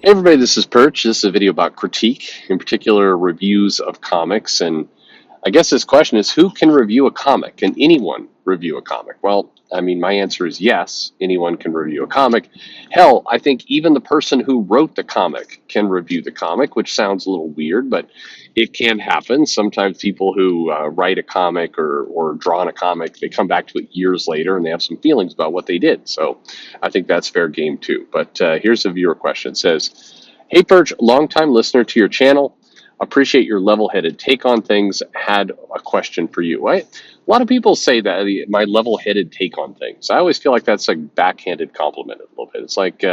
Hey everybody, this is Perch. This is a video about critique, in particular reviews of comics. And I guess this question is, who can review a comic? Can anyone review a comic? Well, I mean, my answer is yes, anyone can review a comic. Hell, I think even the person who wrote the comic can review the comic, which sounds a little weird, but it can happen. Sometimes people who write a comic or draw on a comic, they come back to it years later and they have some feelings about what they did. So I think that's fair game too. But here's a viewer question. It says, "Hey Perch, longtime listener to your channel. Appreciate your level-headed take on things. Had a question for you." A lot of people say that my level-headed take on things. I always feel like that's a backhanded compliment a little bit. It's like,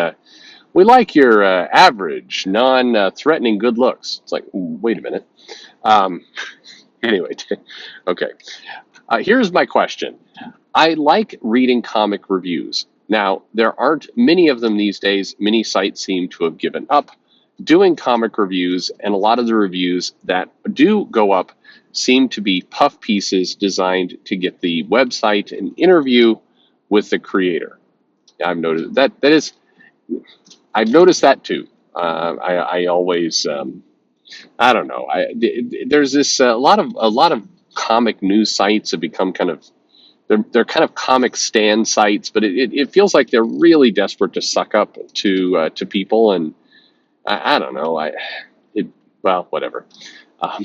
we like your average, non-threatening good looks. It's like, wait a minute. Um, anyway, okay. Here's my question. I like reading comic reviews. Now, there aren't many of them these days. Many sites seem to have given up doing comic reviews, and a lot of the reviews that do go up seem to be puff pieces designed to get the website an interview with the creator. I've noticed that. I've noticed that too. I always I don't know. There's this a lot of comic news sites have become kind of they're kind of comic stand sites, but it feels like they're really desperate to suck up to people, and I don't know. It well, whatever. Um,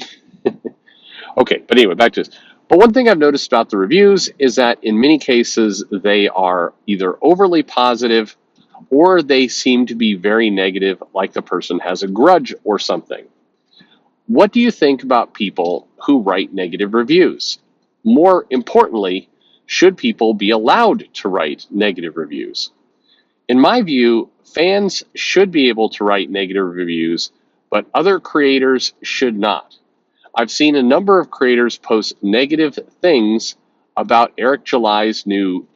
okay, but anyway, back to this. But one thing I've noticed about the reviews is that in many cases they are either overly positive or they seem to be very negative, like the person has a grudge or something. What do you think about people who write negative reviews? More importantly, should people be allowed to write negative reviews? In my view, fans should be able to write negative reviews, but other creators should not. I've seen a number of creators post negative things about Eric July's new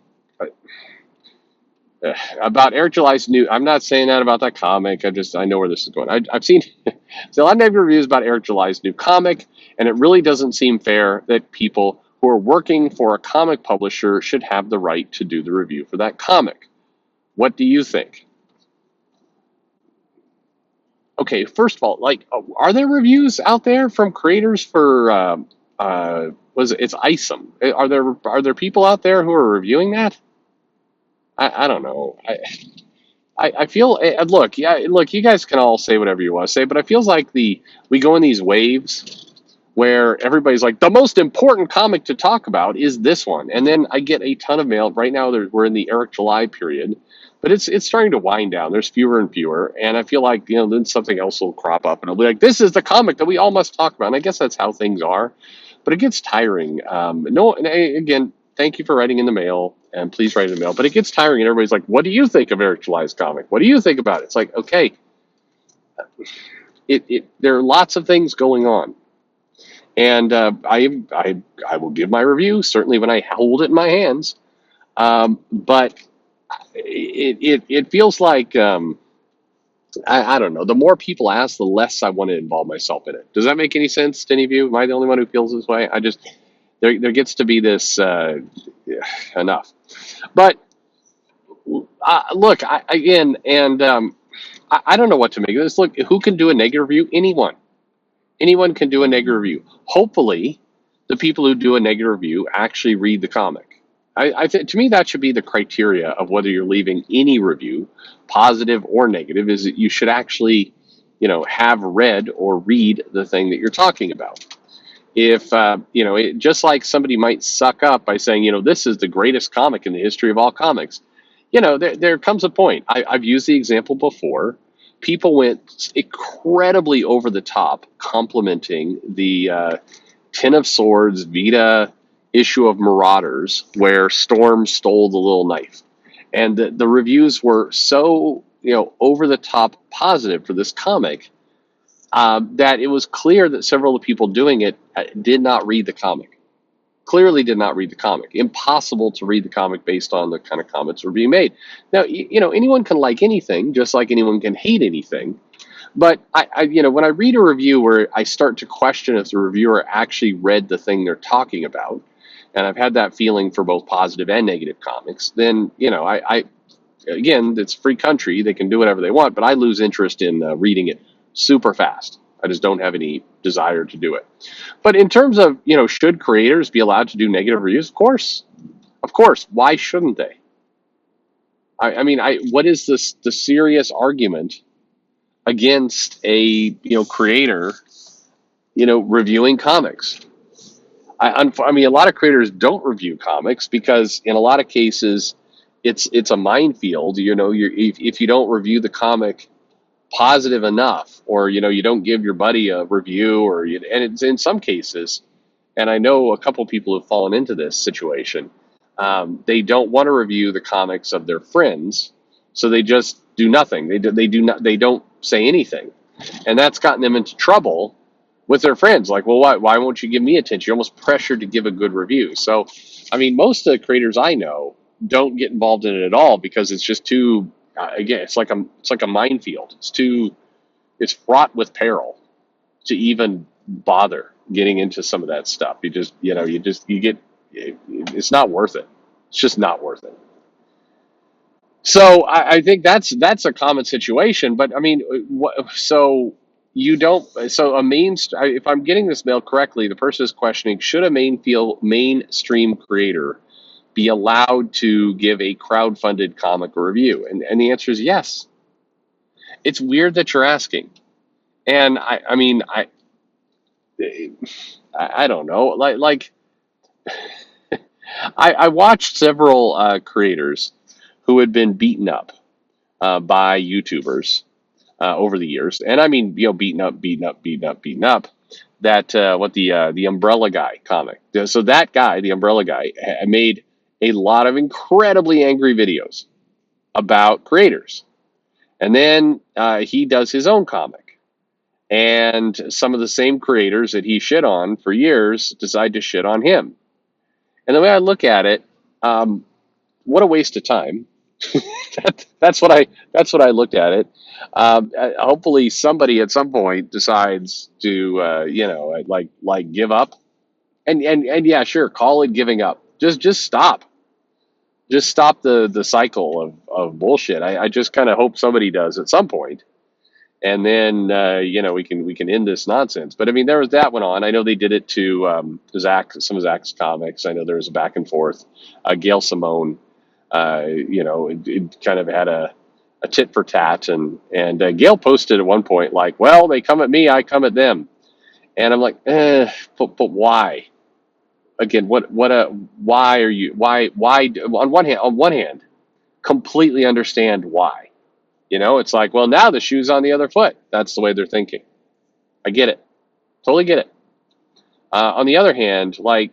I'm not saying that about that comic. I know where this is going. I've seen a lot of negative reviews about Eric July's new comic, and it really doesn't seem fair that people who are working for a comic publisher should have the right to do the review for that comic. What do you think? Okay, first of all, like, are there reviews out there from creators for was it's Isom? Are there people out there who are reviewing that? I don't know. I feel look, yeah, look, you guys can all say whatever you want to say, but it feels like we go in these waves where everybody's like, the most important comic to talk about is this one, and then I get a ton of mail. Right now, we're in the Eric July period, but it's starting to wind down. There's fewer and fewer, and I feel like then something else will crop up, and it'll be like, this is the comic that we all must talk about. And I guess that's how things are, but it gets tiring. No, and again, thank you for writing in the mail, and please write in the mail. But it gets tiring, and everybody's like, "What do you think of Eric July's comic? What do you think about it?" It's like, okay, there are lots of things going on, and I will give my review certainly when I hold it in my hands. But it feels like I don't know. The more people ask, the less I want to involve myself in it. Does that make any sense to any of you? Am I the only one who feels this way? I just there gets to be this yeah, enough. But look, again, and I don't know what to make of this. Look, who can do a negative review? Anyone can do a negative review. Hopefully, the people who do a negative review actually read the comic. To me, that should be the criteria of whether you're leaving any review, positive or negative, is that you should actually, have read or read the thing that you're talking about. If just like somebody might suck up by saying, this is the greatest comic in the history of all comics, there comes a point. I've used the example before. People went incredibly over the top complimenting the Ten of Swords Vita issue of Marauders, where Storm stole the little knife, and the reviews were so over the top positive for this comic that it was clear that several of the people doing it did not read the comic. Clearly did not read the comic. Impossible to read the comic based on the kind of comments that were being made. Now, anyone can like anything, just like anyone can hate anything. But when I read a review where I start to question if the reviewer actually read the thing they're talking about, and I've had that feeling for both positive and negative comics, then again, it's a free country. They can do whatever they want, but I lose interest in reading it super fast. I just don't have any desire to do it. But in terms of, should creators be allowed to do negative reviews? Of course. Of course. Why shouldn't they? I mean, what is the serious argument against a, creator, reviewing comics? I mean, a lot of creators don't review comics because in a lot of cases, it's a minefield. If you don't review the comic positive enough, or you don't give your buddy a review, and it's in some cases, and I know a couple people who've fallen into this situation. They don't want to review the comics of their friends, so they just do nothing. They don't say anything, and that's gotten them into trouble with their friends. Like, well, why won't you give me attention? You're almost pressured to give a good review. So, I mean, most of the creators I know don't get involved in it at all because it's just too. Again, it's like a minefield. It's fraught with peril to even bother getting into some of that stuff. It's not worth it. It's just not worth it. So I think that's a common situation. But I mean, so you don't. So if I'm getting this mail correctly, the person is questioning: should a mainstream creator be allowed to give a crowd-funded comic review? And the answer is yes. It's weird that you're asking, and I mean I don't know, like I watched several creators who had been beaten up by YouTubers over the years, and I mean, beaten up. That what the Umbrella Guy comic. So that guy, the Umbrella Guy, made a lot of incredibly angry videos about creators, and then he does his own comic, and some of the same creators that he shit on for years decide to shit on him. And the way I look at it, what a waste of time. That's what I looked at it. Hopefully, somebody at some point decides to, like give up, and yeah, sure, call it giving up. Just stop. Just stop the cycle of bullshit. I just kind of hope somebody does at some point, and then we can end this nonsense. But I mean, there was that went on. I know they did it to some of Zach's comics. I know there was a back and forth. Gail Simone, it kind of had a tit for tat, and Gail posted at one point like, "Well, they come at me, I come at them," and I'm like, but why? Again, why are you why on one hand, completely understand why. It's like, well, now the shoe's on the other foot. That's the way they're thinking. I get it. Totally get it. On the other hand, like,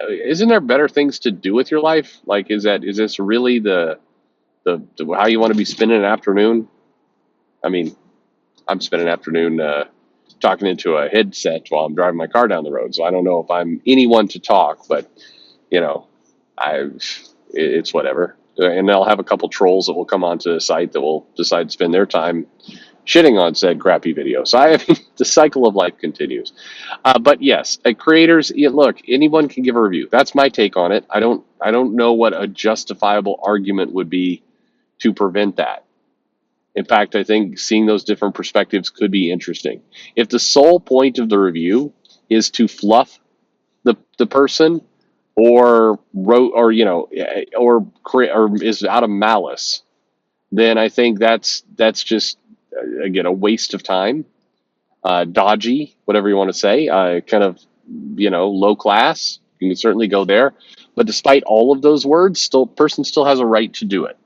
isn't there better things to do with your life? Like, is this really the how you want to be spending an afternoon? I mean, I'm spending an afternoon talking into a headset while I'm driving my car down the road. So I don't know if I'm anyone to talk, but it's whatever. And I'll have a couple trolls that will come onto the site that will decide to spend their time shitting on said crappy video. So the cycle of life continues. But yes, creators, look, anyone can give a review. That's my take on it. I don't know what a justifiable argument would be to prevent that. In fact, I think seeing those different perspectives could be interesting. If the sole point of the review is to fluff the person, or is out of malice, then I think that's just again a waste of time, dodgy, whatever you want to say, kind of low class. You can certainly go there, but despite all of those words, person still has a right to do it.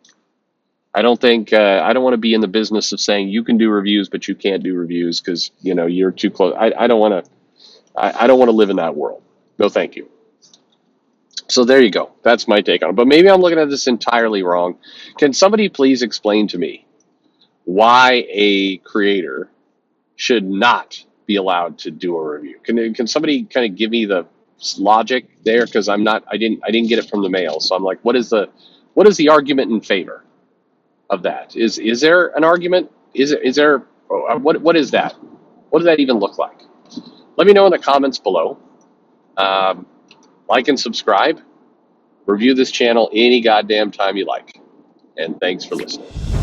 I don't want to be in the business of saying you can do reviews, but you can't do reviews because you're too close. I don't want to live in that world. No, thank you. So there you go. That's my take on it. But maybe I'm looking at this entirely wrong. Can somebody please explain to me why a creator should not be allowed to do a review? Can somebody kind of give me the logic there? Because I didn't get it from the mail. So I'm like, what is the argument in favor of that? Is there an argument? Is there what is that? What does that even look like? Let me know in the comments below. Like and subscribe. Review this channel any goddamn time you like. and thanks for listening.